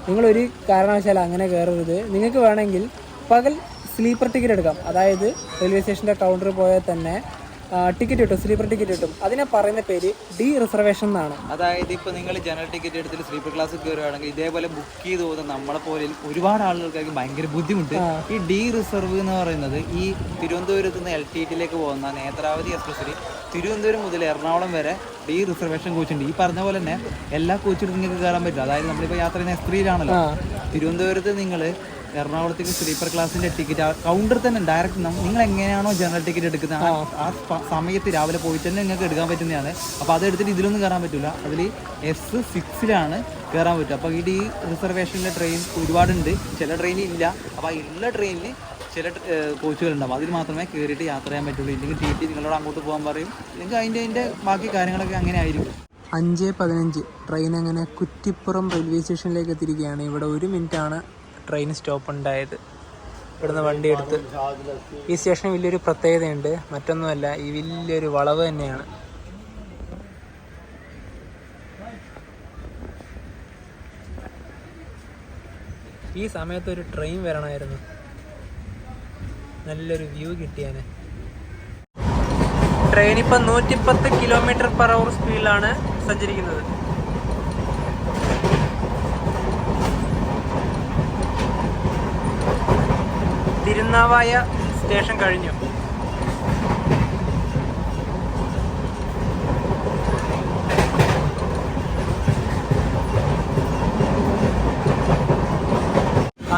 നിങ്ങളൊരു കാരണവശാലും അങ്ങനെ കയറരുത്. നിങ്ങൾക്ക് വേണമെങ്കിൽ പകൽ സ്ലീപ്പർ ടിക്കറ്റ് എടുക്കാം. അതായത് റെയിൽവേ സ്റ്റേഷൻ്റെ കൗണ്ടറിൽ പോയാൽ തന്നെ ടിക്കറ്റ് കിട്ടും, സ്ലീപ്പർ ടിക്കറ്റ് കിട്ടും. അതിനെ പറയുന്ന പേര് ഡി റിസർവേഷൻ എന്നാണ്. അതായത് ഇപ്പോൾ നിങ്ങൾ ജനറൽ ടിക്കറ്റ് എടുത്തിട്ട് സ്ലീപ്പർ ക്ലാസ് കയറുകയാണെങ്കിൽ ഇതേപോലെ ബുക്ക് ചെയ്ത് പോകുന്ന നമ്മളെ പോലെ ഒരുപാട് ആളുകൾക്കായിരിക്കും ഭയങ്കര ബുദ്ധിമുട്ട്. ഈ ഡി റിസർവ് എന്ന് പറയുന്നത് ഈ തിരുവനന്തപുരത്ത് നിന്ന് LTTയിലേക്ക് പോകുന്ന നേത്രാവതി എക്സ്പ്രസ്സിൽ തിരുവനന്തപുരം മുതൽ എറണാകുളം വരെ ഡി റിസർവേഷൻ കോച്ചുണ്ട്. ഈ പറഞ്ഞ പോലെ തന്നെ എല്ലാ കോച്ചിലും നിങ്ങൾക്ക് കയറാൻ പറ്റില്ല. അതായത് നമ്മളിപ്പോൾ യാത്ര ചെയ്യുന്ന S3-ലാണല്ലോ, തിരുവനന്തപുരത്ത് നിങ്ങൾ എറണാകുളത്തേക്ക് സ്ലീപ്പർ ക്ലാസ്സിൻ്റെ ടിക്കറ്റ് കൗണ്ടർ തന്നെ ഡയറക്റ്റ് നിങ്ങൾ എങ്ങനെയാണോ ജനറൽ ടിക്കറ്റ് എടുക്കുന്നത് ആ സമയത്ത് രാവിലെ പോയിട്ട് തന്നെ നിങ്ങൾക്ക് എടുക്കാൻ പറ്റുന്നതാണ്. അപ്പോൾ അത് എടുത്തിട്ട് ഇതിലൊന്നും കയറാൻ പറ്റില്ല. അതിൽ S6-ലാണ് കയറാൻ പറ്റും. അപ്പോൾ ഈ റിസർവേഷനിലെ ട്രെയിൻ ഒരുപാടുണ്ട്, ചില ട്രെയിനിൽ ഇല്ല. അപ്പോൾ ഉള്ള ട്രെയിനിൽ ചില കോച്ചുകളുണ്ടാവും, അതിൽ മാത്രമേ കയറിയിട്ട് യാത്ര ചെയ്യാൻ പറ്റുള്ളൂ. ഇല്ലെങ്കിൽ TT നിങ്ങളോട് അങ്ങോട്ട് പോകാൻ പറയും. ഇല്ലെങ്കിൽ അതിൻ്റെ ബാക്കി കാര്യങ്ങളൊക്കെ അങ്ങനെ ആയിരിക്കും. 5:15 ട്രെയിൻ അങ്ങനെ കുറ്റിപ്പുറം റെയിൽവേ സ്റ്റേഷനിലേക്ക് എത്തിയിരിക്കുകയാണ്. ഇവിടെ 1 മിനിറ്റാണ് ട്രെയിൻ സ്റ്റോപ്പ് ഉണ്ടായത്. ഇവിടുന്ന് വണ്ടി എടുത്ത് ഈ സ്റ്റേഷന് വലിയൊരു പ്രത്യേകതയുണ്ട്. മറ്റൊന്നുമല്ല, ഈ വലിയൊരു വളവ് തന്നെയാണ്. ഈ സമയത്ത് ഒരു ട്രെയിൻ വരണമായിരുന്നു, നല്ലൊരു വ്യൂ കിട്ടിയാന്. ട്രെയിൻ ഇപ്പം 110 km/h സ്പീഡിലാണ് സഞ്ചരിക്കുന്നത്. തിരുനാവായ സ്റ്റേഷൻ കഴിഞ്ഞു.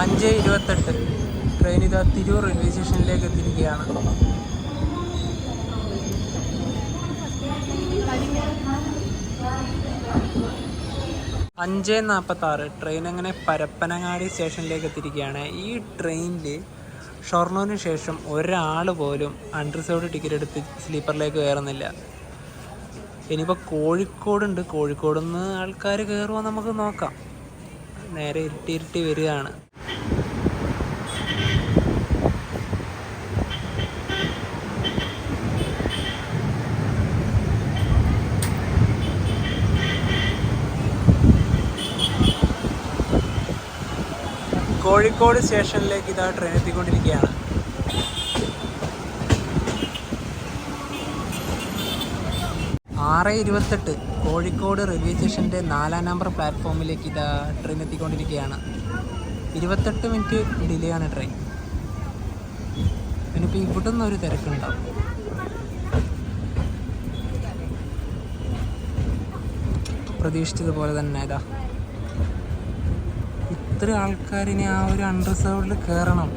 അഞ്ച് 28 ട്രെയിൻ ഇതാ തിരൂർ റെയിൽവേ സ്റ്റേഷനിലേക്ക് എത്തിയിരിക്കുകയാണ്. അഞ്ച് 46 ട്രെയിൻ അങ്ങനെ പരപ്പനങ്ങാടി സ്റ്റേഷനിലേക്ക് എത്തിയിരിക്കുകയാണ്. ഈ ട്രെയിനിൽ ഷൊർണൂരിന് ശേഷം ഒരാൾ പോലും അൺറിസർവ്ഡ് ടിക്കറ്റ് എടുത്ത് സ്ലീപ്പറിലേക്ക് കയറുന്നില്ല. ഇനിയിപ്പോൾ കോഴിക്കോടുണ്ട്, കോഴിക്കോട് നിന്ന് ആൾക്കാർ കയറുമോ നമുക്ക് നോക്കാം. നേരെ ഇരുട്ടി വരികയാണ്. കോഴിക്കോട് സ്റ്റേഷനിലേക്ക് ഇതാ ട്രെയിൻ എത്തിക്കൊണ്ടിരിക്കുകയാണ്. ആറ് 28 കോഴിക്കോട് റെയിൽവേ സ്റ്റേഷൻ്റെ 4-ാം നമ്പർ പ്ലാറ്റ്ഫോമിലേക്ക് ഇതാ ട്രെയിൻ എത്തിക്കൊണ്ടിരിക്കുകയാണ്. 28 മിനിറ്റ് ഡിലേ ആണ് ട്രെയിൻ. ഇനിയിപ്പോൾ ഇവിടെ നിന്നൊരു തിരക്കുണ്ടാവും. പ്രതീക്ഷിച്ചതുപോലെ തന്നെ ഇതാ ഇത്ര ആൾക്കാരിനെ ആ ഒരു അൺറിസർവ്ഡിൽ കയറണം.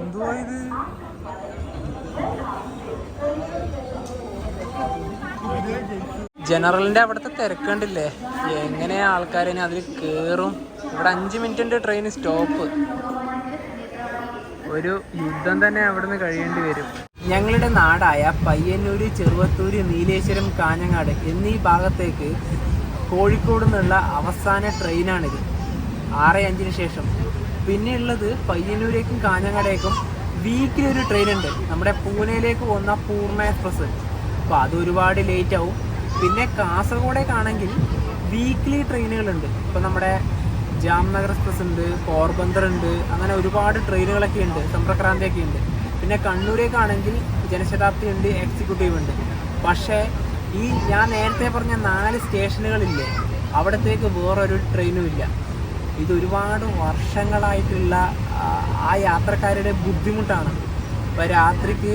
എന്തുവാ ഇത്? ജനറലിൻ്റെ അവിടുത്തെ തിരക്കണ്ടില്ലേ, എങ്ങനെയാ ആൾക്കാരിനെ അതിൽ കയറും. ഇവിടെ 5 മിനിറ്റിൻ്റെ ട്രെയിൻ സ്റ്റോപ്പ്. ഒരു യുദ്ധം തന്നെ അവിടുന്ന് കഴിയേണ്ടി വരും. ഞങ്ങളുടെ നാടായ പയ്യന്നൂര്, ചെറുവത്തൂര്, നീലേശ്വരം, കാഞ്ഞങ്ങാട് എന്നീ ഭാഗത്തേക്ക് കോഴിക്കോട് നിന്നുള്ള അവസാന ട്രെയിനാണിത്. 6:05 ശേഷം. പിന്നെ ഉള്ളത് പയ്യന്നൂരേക്കും കാഞ്ഞങ്ങാടേക്കും വീക്കിലി ഒരു ട്രെയിൻ ഉണ്ട്, നമ്മുടെ പൂനെയിലേക്ക് പോകുന്ന പൂർണ്ണ എക്സ്പ്രസ്. അപ്പോൾ അത് ഒരുപാട് ലേറ്റ് ആവും. പിന്നെ കാസർഗോഡേക്കാണെങ്കിൽ വീക്കിലി ട്രെയിനുകളുണ്ട്. ഇപ്പോൾ നമ്മുടെ ജാംനഗർ എക്സ്പ്രസ് ഉണ്ട്, പോർബന്ദർ ഉണ്ട്, അങ്ങനെ ഒരുപാട് ട്രെയിനുകളൊക്കെ ഉണ്ട്, സമ്പർക്രാന്തിയൊക്കെ ഉണ്ട്. പിന്നെ കണ്ണൂരേക്കാണെങ്കിൽ ജനശതാബ്ദി ഉണ്ട്, എക്സിക്യൂട്ടീവ് ഉണ്ട്. പക്ഷേ ഈ ഞാൻ നേരത്തെ പറഞ്ഞ 4 സ്റ്റേഷനുകളില്ലേ, അവിടത്തേക്ക് വേറൊരു ട്രെയിനും ഇല്ല. ഇത് ഒരുപാട് വർഷങ്ങളായിട്ടുള്ള ആ യാത്രക്കാരുടെ ബുദ്ധിമുട്ടാണ്. ഇപ്പോൾ രാത്രിക്ക്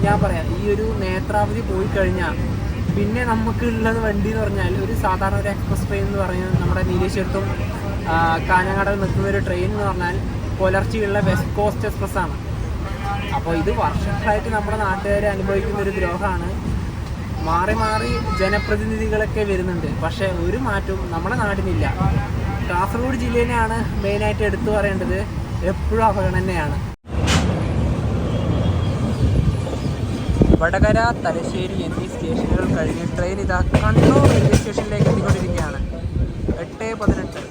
ഞാൻ പറയാം, ഈ ഒരു നേത്രാവതി പോയി കഴിഞ്ഞാൽ പിന്നെ നമുക്ക് ഉള്ളത് വണ്ടി എന്ന് പറഞ്ഞാൽ ഒരു സാധാരണ ഒരു എക്സ്പ്രസ് ട്രെയിൻ എന്ന് പറഞ്ഞാൽ നമ്മുടെ നീലേശ്വരത്തും കാഞ്ഞങ്ങാട് നിൽക്കുന്ന ഒരു ട്രെയിൻ എന്ന് പറഞ്ഞാൽ പുലർച്ചെയുള്ള വെസ്റ്റ് കോസ്റ്റ് എക്സ്പ്രസ് ആണ്. അപ്പോൾ ഇത് വർഷങ്ങളായിട്ട് നമ്മുടെ നാട്ടുകാർ അനുഭവിക്കുന്ന ഒരു ദ്രോഹമാണ്. മാറി മാറി ജനപ്രതിനിധികളൊക്കെ വരുന്നുണ്ട്, പക്ഷേ ഒരു മാറ്റവും നമ്മുടെ നാടിനില്ല. കാസർഗോഡ് ജില്ലേനെയാണ് മെയിനായിട്ട് എടുത്തു പറയേണ്ടത്. എപ്പോഴും അവഗണനയാണ്. വടകര, തലശ്ശേരി എന്നീ സ്റ്റേഷനുകൾ കഴിഞ്ഞ് ട്രെയിൻ ഇതാ കണ്ണൂർ റെയിൽവേ സ്റ്റേഷനിലേക്ക് എത്തിക്കൊണ്ടിരിക്കുകയാണ്. 8:18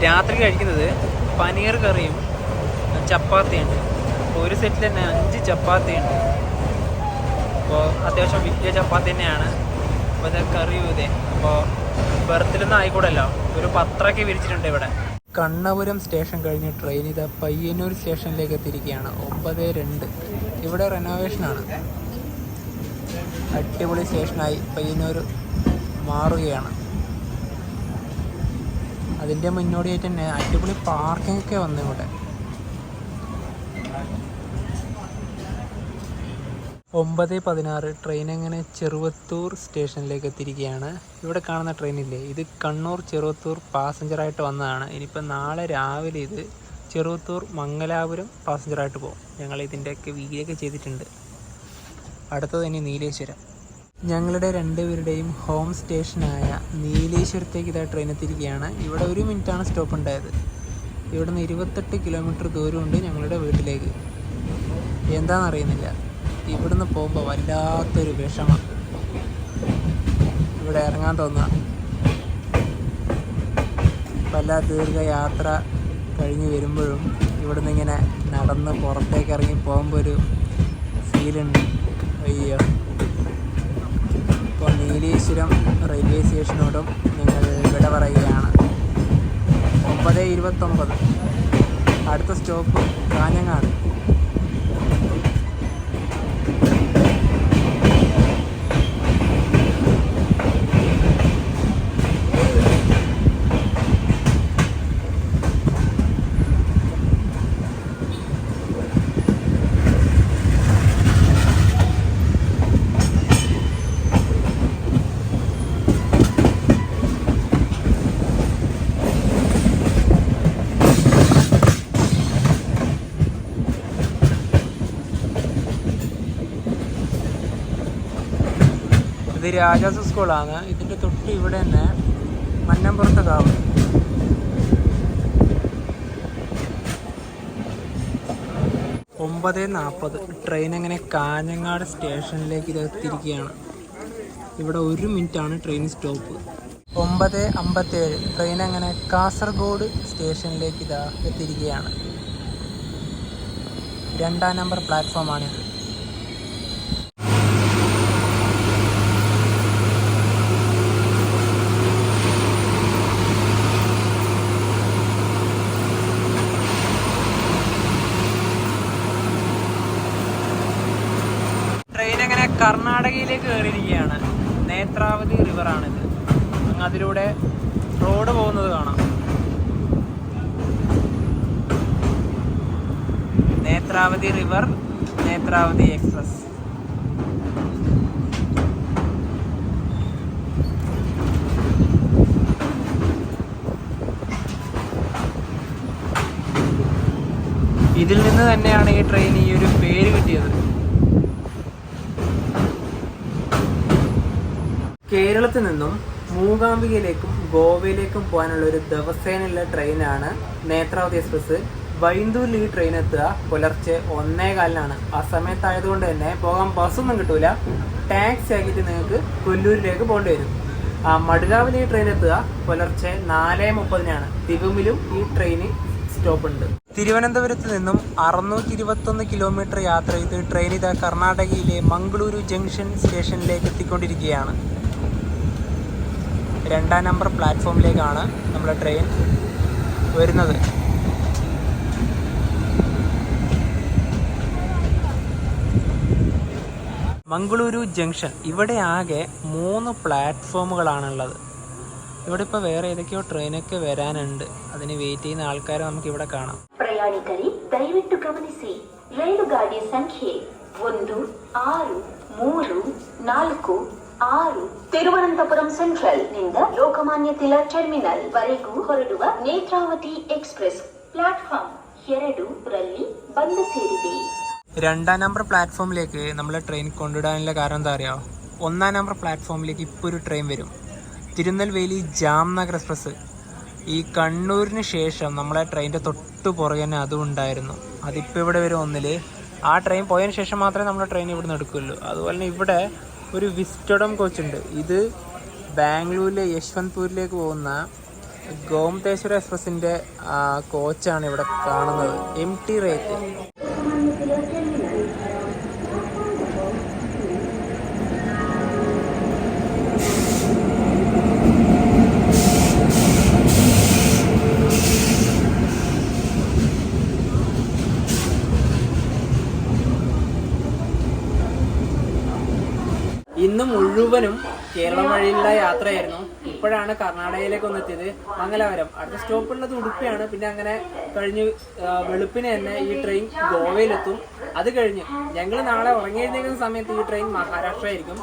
രാത്രി കഴിക്കുന്നത് പനീർ കറിയും ചപ്പാത്തിയുണ്ട്. അപ്പോൾ ഒരു സെറ്റിൽ തന്നെ 5 ചപ്പാത്തിയുണ്ട്. അപ്പോൾ അത്യാവശ്യം വലിയ ചപ്പാത്തി തന്നെയാണ്. അപ്പോൾ ഇത് കറിയും ഇതേ. അപ്പോൾ ബർത്തിലൊന്നും ആയിക്കൂടല്ലോ, ഒരു പത്രമൊക്കെ വിരിച്ചിട്ടുണ്ട് ഇവിടെ. കണ്ണപുരം സ്റ്റേഷൻ കഴിഞ്ഞ് ട്രെയിൻ ഇത് പയ്യന്നൂർ സ്റ്റേഷനിലേക്ക് എത്തിയിരിക്കുകയാണ്. 9:02. ഇവിടെ റെനോവേഷനാണ്. അടിപൊളി സ്റ്റേഷനായി പയ്യന്നൂർ മാറുകയാണ്. അതിൻ്റെ മുന്നോടിയായിട്ട് തന്നെ അടിപൊളി പാർക്കിംഗ് ഒക്കെ വന്നു ഇവിടെ. 9:16 ട്രെയിൻ അങ്ങനെ ചെറുവത്തൂർ സ്റ്റേഷനിലേക്ക് എത്തിയിരിക്കുകയാണ്. ഇവിടെ കാണുന്ന ട്രെയിനില്ലേ, ഇത് കണ്ണൂർ ചെറുവത്തൂർ പാസഞ്ചറായിട്ട് വന്നതാണ്. ഇനിയിപ്പോൾ നാളെ രാവിലെ ഇത് ചെറുവത്തൂർ മംഗലാപുരം പാസഞ്ചറായിട്ട് പോകും. ഞങ്ങൾ ഇതിൻ്റെയൊക്കെ വീഡിയോയൊക്കെ ചെയ്തിട്ടുണ്ട്. അടുത്തത് ഇനി നീലേശ്വരം. ഞങ്ങളുടെ രണ്ടുപേരുടെയും ഹോം സ്റ്റേഷനായ നീലേശ്വരത്തേക്ക് ഇതാ ട്രെയിൻ എത്തിയിരിക്കുകയാണ്. ഇവിടെ 1 മിനിറ്റാണ് സ്റ്റോപ്പ് ഉണ്ടായത്. ഇവിടുന്ന് 28 കിലോമീറ്റർ ദൂരമുണ്ട് ഞങ്ങളുടെ വീട്ടിലേക്ക്. എന്താണെന്നറിയുന്നില്ല, ഇവിടുന്ന് പോകുമ്പോൾ വല്ലാത്തൊരു വിഷമം. ഇവിടെ ഇറങ്ങാൻ തോന്നുക. പല ദീർഘയാത്ര കഴിഞ്ഞ് വരുമ്പോഴും ഇവിടുന്ന് ഇങ്ങനെ നടന്ന് പുറത്തേക്ക് ഇറങ്ങി പോകുമ്പോൾ ഒരു ഫീലുണ്ട്. അയ്യോ. ഇപ്പോൾ നീലേശ്വരം റെയിൽവേ സ്റ്റേഷനോടും ഞങ്ങൾ വിട പറയുകയാണ്. 9:29. അടുത്ത സ്റ്റോപ്പ് കാഞ്ഞങ്ങാട്. ഇത് രാജാസ് സ്കൂളാണ്. ഇതിൻ്റെ തൊട്ട് ഇവിടെ തന്നെ മന്നമ്പുറത്ത് കാവ്. ഒമ്പത് 40 ട്രെയിൻ അങ്ങനെ കാഞ്ഞങ്ങാട് സ്റ്റേഷനിലേക്ക് ഇത് എത്തിയിരിക്കുകയാണ്. ഇവിടെ 1 മിനിറ്റാണ് ട്രെയിൻ സ്റ്റോപ്പ്. 9:57 ട്രെയിൻ അങ്ങനെ കാസർഗോഡ് സ്റ്റേഷനിലേക്ക് ഇതാ എത്തിയിരിക്കുകയാണ്. 2-ാം നമ്പർ പ്ലാറ്റ്ഫോമാണിത്. ട്രെയിൻ അങ്ങനെ കർണാടകയിലേക്ക് കയറിയിരിക്കുകയാണ്. നേത്രാവതി റിവറാണിത്. അങ്ങ് അതിലൂടെ റോഡ് പോകുന്നത് കാണാം. Netravati river, Netravati express. ഇതിൽ നിന്ന് തന്നെയാണ് ഈ ട്രെയിൻ ഈ ഒരു പേര് കിട്ടിയത്. കേരളത്തിൽ നിന്നും മൂകാംബികയിലേക്കും ഗോവയിലേക്കും പോകാനുള്ള ഒരു ദിവസേനയുള്ള ട്രെയിനാണ് നേത്രാവതി എക്സ്പ്രസ്. ബൈന്ദൂരിൽ ഈ ട്രെയിൻ എത്തുക പുലർച്ചെ 1:15. ആ സമയത്തായതുകൊണ്ട് തന്നെ പോകാൻ ബസ്സൊന്നും കിട്ടൂല. ടാക്സി ആക്കിയിട്ട് നിങ്ങൾക്ക് കൊല്ലൂരിലേക്ക് പോകേണ്ടി വരും. മഡ്ഗാവിൽ ഈ ട്രെയിൻ എത്തുക പുലർച്ചെ 4:30. തിരുമിലും ഈ ട്രെയിൻ സ്റ്റോപ്പ് ഉണ്ട്. തിരുവനന്തപുരത്ത് നിന്നും 621 കിലോമീറ്റർ യാത്ര ചെയ്ത് ട്രെയിൻ ഇതാ കർണാടകയിലെ മംഗളൂരു ജംഗ്ഷൻ സ്റ്റേഷനിലേക്ക് എത്തിക്കൊണ്ടിരിക്കുകയാണ്. 2-ാം നമ്പർ പ്ലാറ്റ്ഫോമിലേക്കാണ് നമ്മുടെ ട്രെയിൻ വരുന്നത്. മംഗളൂരു ജംഗ്ഷൻ. ഇവിടെ ആകെ 3 പ്ലാറ്റ്ഫോമുകളാണുള്ളത്. ഇവിടെ ഇപ്പോൾ വേറെ ഏതൊക്കെയോ ട്രെയിനൊക്കെ വരാനുണ്ട്. അതിന് വെയിറ്റ് ചെയ്യുന്ന ആൾക്കാരെ നമുക്ക് ഇവിടെ കാണാം. ಪ್ರಯಾಣಿಕರಿ ದಯವಿಟ್ಟು ಗಮನಿಸಿ, ರೈಲುಗಾಡಿ ಸಂಖ್ಯೆ 1, 6, 3, 4, 6 ತಿರುವನಂತಪುರಂ ಸೆಂಟ್ರಲ್ ನಿಂದ ಲೋಕಮಾನ್ಯ ತಿಲಕ್ ಟರ್ಮಿನಲ್ ವರೆಗೂ ಹೊರಡುವ ನೇತ್ರಾವತಿ ಎಕ್ಸ್ಪ್ರೆಸ್ ಪ್ಲಾಟ್ಫಾರ್ಮ್ 2 ರಲ್ಲಿ ಬಂದು ಸೇರಿದೆ. 2-ാം നമ്പർ പ്ലാറ്റ്ഫോമിലേക്ക് നമ്മളെ ട്രെയിൻ കൊണ്ടുവിടാനുള്ള കാരണം എന്താ അറിയാമോ? 1-ാം നമ്പർ പ്ലാറ്റ്ഫോമിലേക്ക് ഇപ്പോൾ ഒരു ട്രെയിൻ വരും. തിരുനെൽവേലി ജാംനഗർ എക്സ്പ്രസ്. ഈ കണ്ണൂരിന് ശേഷം നമ്മളെ ട്രെയിനിൻ്റെ തൊട്ട് പുറകെ തന്നെ അതും ഉണ്ടായിരുന്നു. അതിപ്പോൾ ഇവിടെ വരും 1-ൽ. ആ ട്രെയിൻ പോയതിന് ശേഷം മാത്രമേ നമ്മുടെ ട്രെയിൻ ഇവിടെ നിന്ന് എടുക്കുകയുള്ളൂ. അതുപോലെ തന്നെ ഇവിടെ ഒരു വിസ്റ്റഡം കോച്ചുണ്ട്. ഇത് ബാംഗ്ലൂരിലെ യശ്വന്ത്പൂരിലേക്ക് പോകുന്ന ഗോമതേശ്വര എക്സ്പ്രസിന്റെ കോച്ചാണ് ഇവിടെ കാണുന്നത്, MT റേറ്റ്. ഇന്ന് മുഴുവനും കേരളം വഴിയുള്ള യാത്രയായിരുന്നു. ഇപ്പോഴാണ് കർണാടകയിലേക്ക് ഒന്നെത്തിയത്, മംഗലാപുരം. അടുത്ത സ്റ്റോപ്പുള്ളത് ഉടുപ്പിയാണ്. പിന്നെ അങ്ങനെ കഴിഞ്ഞ് വെളുപ്പിന് തന്നെ ഈ ട്രെയിൻ ഗോവയിലെത്തും. അത് കഴിഞ്ഞ് ഞങ്ങൾ നാളെ ഉറങ്ങിയെഴുന്നേക്കുന്ന സമയത്ത് ഈ ട്രെയിൻ മഹാരാഷ്ട്ര ആയിരിക്കും.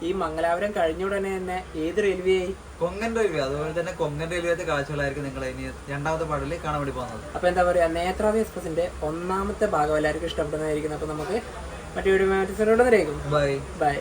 ഈ മംഗലാപുരം കഴിഞ്ഞ ഉടനെ തന്നെ ഏത് റെയിൽവേ ആയി? കൊങ്കൺ റെയിൽവേ. അതുപോലെ തന്നെ കൊങ്കൺ റെയിൽവേത്തെ കാഴ്ചകളായിരിക്കും നിങ്ങൾ ഇനി രണ്ടാമത്തെ പാടിൽ കാണാൻ വേണ്ടി പോകുന്നത്. അപ്പൊ എന്താ പറയാ, നേത്രാവതി എക്സ്പ്രസിന്റെ ഒന്നാമത്തെ ഭാഗം എല്ലാവർക്കും ഇഷ്ടപ്പെടുന്നതായിരിക്കും. അപ്പൊ നമുക്ക് മറ്റു വീഡിയോ ബൈ.